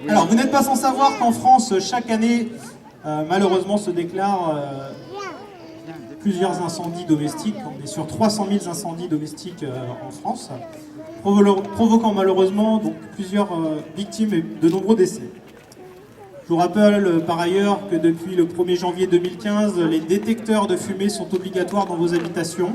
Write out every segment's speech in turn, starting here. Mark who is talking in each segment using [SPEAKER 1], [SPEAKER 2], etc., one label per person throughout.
[SPEAKER 1] Alors, vous n'êtes pas sans savoir qu'en France, chaque année, malheureusement, se déclarent plusieurs incendies domestiques. On est sur 300 000 incendies domestiques en France, provoquant malheureusement donc, plusieurs victimes et de nombreux décès. Je vous rappelle par ailleurs que depuis le 1er janvier 2015, les détecteurs de fumée sont obligatoires dans vos habitations.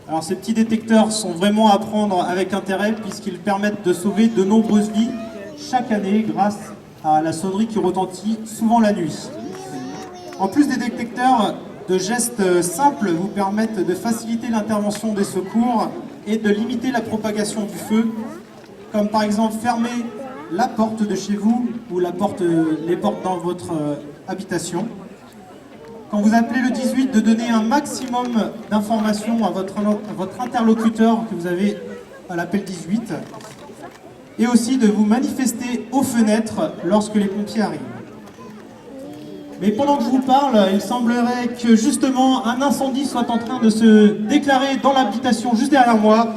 [SPEAKER 1] Alors ces petits détecteurs sont vraiment à prendre avec intérêt puisqu'ils permettent de sauver de nombreuses vies chaque année grâce à la sonnerie qui retentit souvent la nuit. En plus des détecteurs, de gestes simples vous permettent de faciliter l'intervention des secours et de limiter la propagation du feu, comme par exemple fermer la porte de chez vous ou les portes dans votre habitation. Quand vous appelez le 18, de donner un maximum d'informations à votre interlocuteur que vous avez à l'appel 18 et aussi de vous manifester aux fenêtres lorsque les pompiers arrivent. Mais pendant que je vous parle, il semblerait que justement un incendie soit en train de se déclarer dans l'habitation juste derrière moi.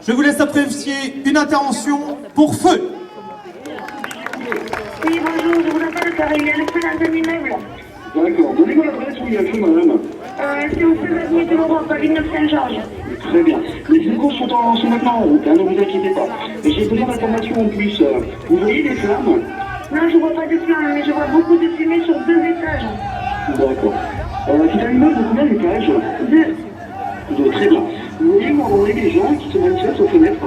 [SPEAKER 1] Je vous laisse apprécier une intervention pour feu.
[SPEAKER 2] Oui, bonjour, je vous appelle car il y a le feu dans un immeuble.
[SPEAKER 3] D'accord, donnez-moi l'adresse où il y a le feu, madame.
[SPEAKER 2] C'est au feu avenue de l'Europe, à Villeneuve-Saint-Georges.
[SPEAKER 3] Très bien. Les secours sont maintenant en route, hein, ne vous inquiétez pas. Et j'ai besoin d'informations en plus. Vous voyez des flammes?
[SPEAKER 2] Non, je vois pas de flammes, mais je vois beaucoup de fumée sur 2 étages.
[SPEAKER 3] D'accord. C'est un immeuble de combien d'étages?
[SPEAKER 2] 2.
[SPEAKER 3] 2, très bien. Vous voyez où on des gens qui se manifestent aux fenêtres?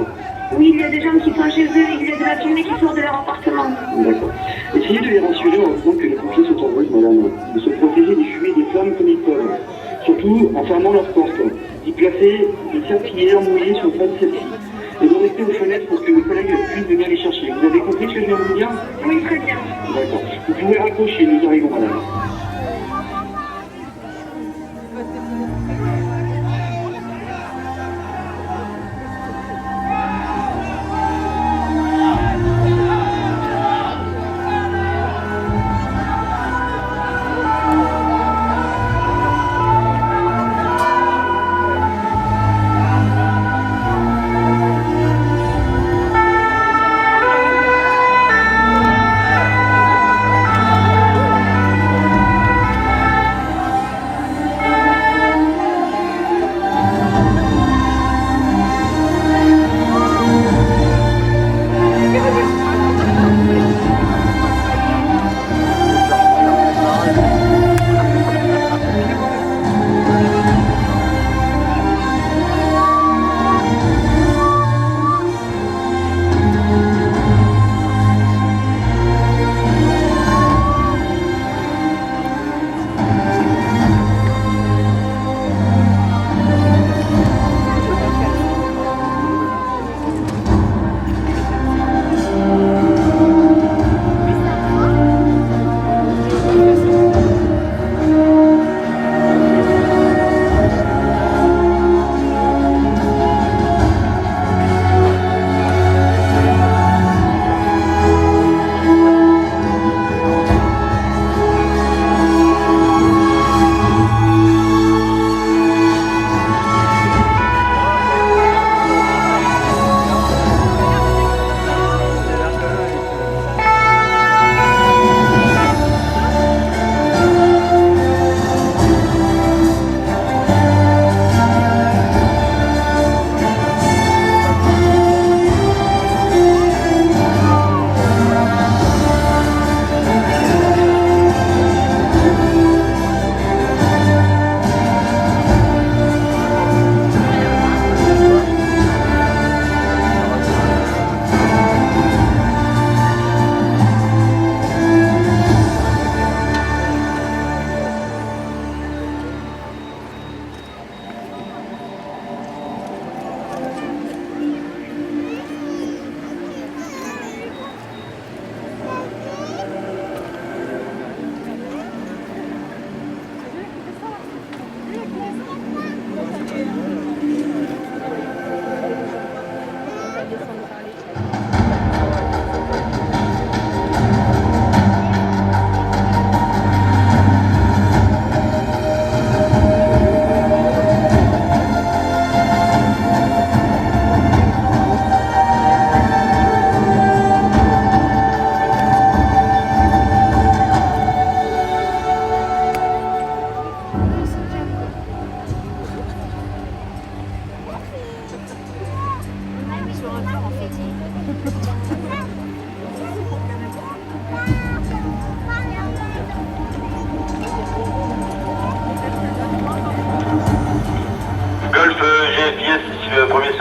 [SPEAKER 2] Oui, il y a des gens qui sont chez eux, il y a de la fumée qui sort de leur appartement.
[SPEAKER 3] D'accord. Essayez de les rassurer en disant que les pompiers sont en route, madame. De se protéger des fumées et des flammes comme ils peuvent. Surtout en fermant leurs portes. D'y placer des serpillères mouillées sur le pas de celle-ci. Et de rester aux fenêtres pour que mes collègues puissent venir les chercher. Vous avez compris ce que je viens de vous dire?
[SPEAKER 2] Oui, très bien.
[SPEAKER 3] D'accord. Vous pouvez raccrocher, nous arrivons, madame.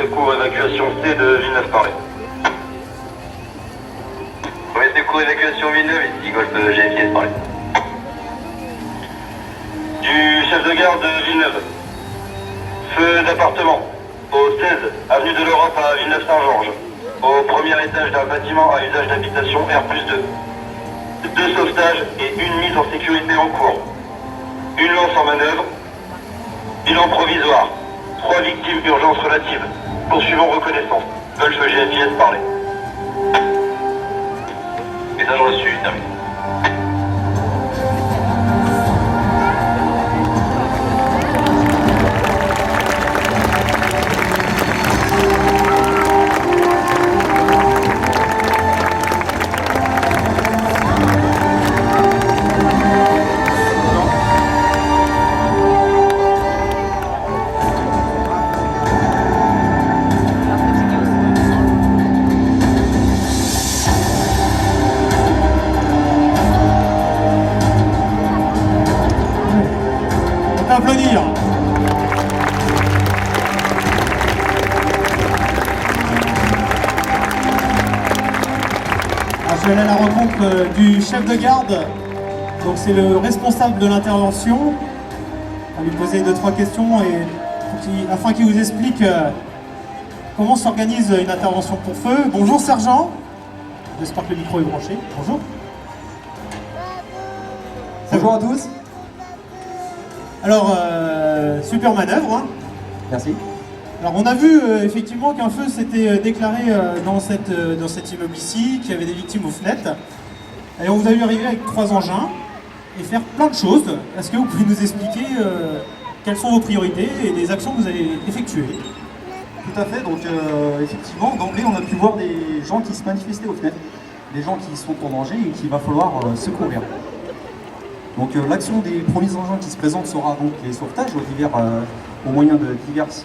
[SPEAKER 4] secours évacuation C de Villeneuve-Parlé. Premier secours évacuation Villeneuve, ici Golf GFIS Parlé. Du chef de gare de Villeneuve. Feu d'appartement au 16 avenue de l'Europe à Villeneuve-Saint-Georges. Au premier étage d'un bâtiment à usage d'habitation R+2. 2 sauvetages et une mise en sécurité en cours. Une lance en manœuvre. Bilan provisoire. 3 victimes, urgence relative. Poursuivons reconnaissance. Golf GFIS Parlé. Message reçu, terminé.
[SPEAKER 1] Applaudir. Je vais aller à la rencontre du chef de garde. Donc c'est le responsable de l'intervention. On va lui poser 2-3 questions afin qu'il vous explique comment s'organise une intervention pour feu. Bonjour sergent. J'espère que le micro est branché. Bonjour.
[SPEAKER 5] Bonjour à tous.
[SPEAKER 1] Alors, super manœuvre. Hein.
[SPEAKER 5] Merci.
[SPEAKER 1] Alors, on a vu effectivement qu'un feu s'était déclaré dans cet immeuble ici, qu'il y avait des victimes aux fenêtres. Et on vous a vu arriver avec 3 engins et faire plein de choses. Est-ce que vous pouvez nous expliquer quelles sont vos priorités et les actions que vous allez effectuer?
[SPEAKER 5] Tout à fait. Donc, effectivement, d'emblée, on a pu voir des gens qui se manifestaient aux fenêtres, des gens qui sont en danger et qu'il va falloir secourir. Donc l'action des premiers engins qui se présentent sera donc les sauvetages au moyen de diverses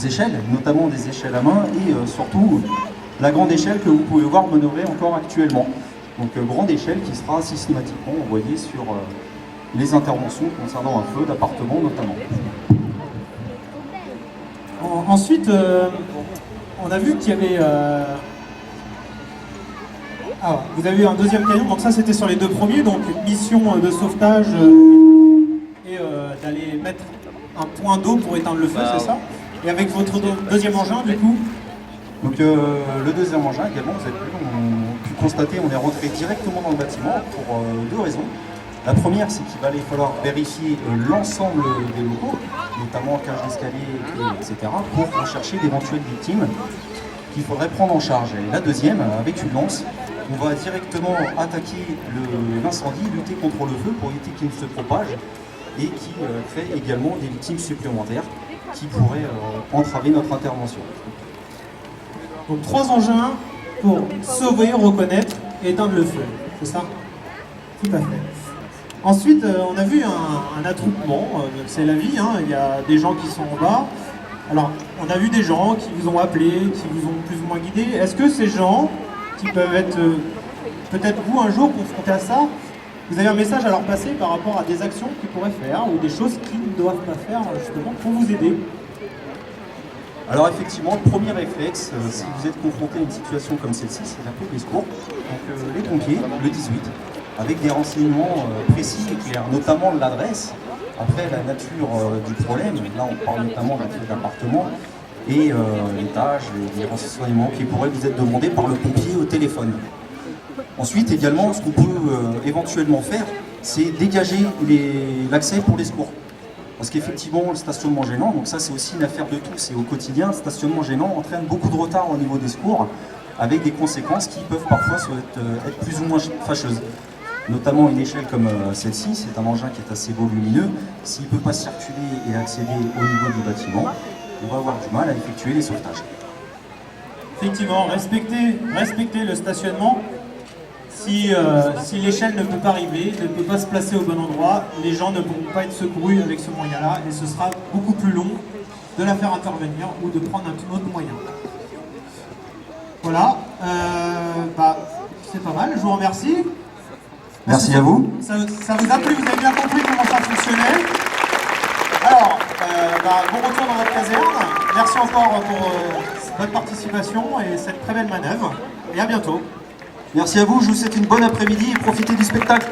[SPEAKER 5] échelles, notamment des échelles à main et surtout la grande échelle que vous pouvez voir manœuvrer encore actuellement. Donc grande échelle qui sera systématiquement envoyée sur les interventions concernant un feu d'appartement notamment.
[SPEAKER 1] Ensuite, on a vu qu'il y avait... Ah, vous avez eu un deuxième camion, donc ça c'était sur les 2 premiers, donc mission de sauvetage et d'aller mettre un point d'eau pour éteindre le feu, c'est ça? Et avec votre deuxième engin du coup?
[SPEAKER 5] Donc le deuxième engin également, vous avez pu constater, on est rentré directement dans le bâtiment pour 2 raisons. La première, c'est qu'il va falloir vérifier l'ensemble des locaux, notamment cage d'escalier, etc., pour rechercher d'éventuelles victimes qu'il faudrait prendre en charge. Et la deuxième, avec une lance, on va directement attaquer l'incendie, lutter contre le feu pour éviter qu'il ne se propage et qui crée également des victimes supplémentaires qui pourraient entraver notre intervention.
[SPEAKER 1] Donc 3 engins pour sauver, reconnaître et éteindre le feu, c'est ça? Tout à fait. Ensuite, on a vu un attroupement, c'est la vie, hein, il y a des gens qui sont en bas. Alors, on a vu des gens qui vous ont appelé, qui vous ont plus ou moins guidé. Est-ce que ces gens qui peuvent être peut-être vous un jour confrontés à ça, vous avez un message à leur passer par rapport à des actions qu'ils pourraient faire ou des choses qu'ils ne doivent pas faire justement pour vous aider?
[SPEAKER 5] Alors effectivement, le premier réflexe, si vous êtes confronté à une situation comme celle-ci, c'est d'appeler les secours. Donc les pompiers, le 18, avec des renseignements précis et clairs, notamment l'adresse. Après, la nature du problème, là on parle notamment d'un feu d'appartement, et l'étage, les renseignements qui pourraient vous être demandés par le pompier au téléphone. Ensuite, également, ce qu'on peut éventuellement faire, c'est dégager l'accès pour les secours. Parce qu'effectivement, le stationnement gênant, donc ça c'est aussi une affaire de tous et au quotidien, le stationnement gênant entraîne beaucoup de retard au niveau des secours, avec des conséquences qui peuvent parfois être plus ou moins fâcheuses. Notamment une échelle comme celle-ci, c'est un engin qui est assez volumineux. S'il ne peut pas circuler et accéder au niveau du bâtiment, on va avoir du mal à effectuer les sauvetages.
[SPEAKER 1] Effectivement, respecter le stationnement. Si l'échelle ne peut pas arriver, ne peut pas se placer au bon endroit, les gens ne pourront pas être secourus avec ce moyen-là et ce sera beaucoup plus long de la faire intervenir ou de prendre un autre moyen. Voilà, c'est pas mal, je vous remercie.
[SPEAKER 5] Merci à vous.
[SPEAKER 1] Ça vous a plu, vous avez bien compris comment ça fonctionnait. Alors, bon retour dans votre caserne. Merci. merci encore pour votre participation et cette très belle manœuvre. Et à bientôt.
[SPEAKER 6] Merci à vous, je vous souhaite une bonne après-midi et profitez du spectacle.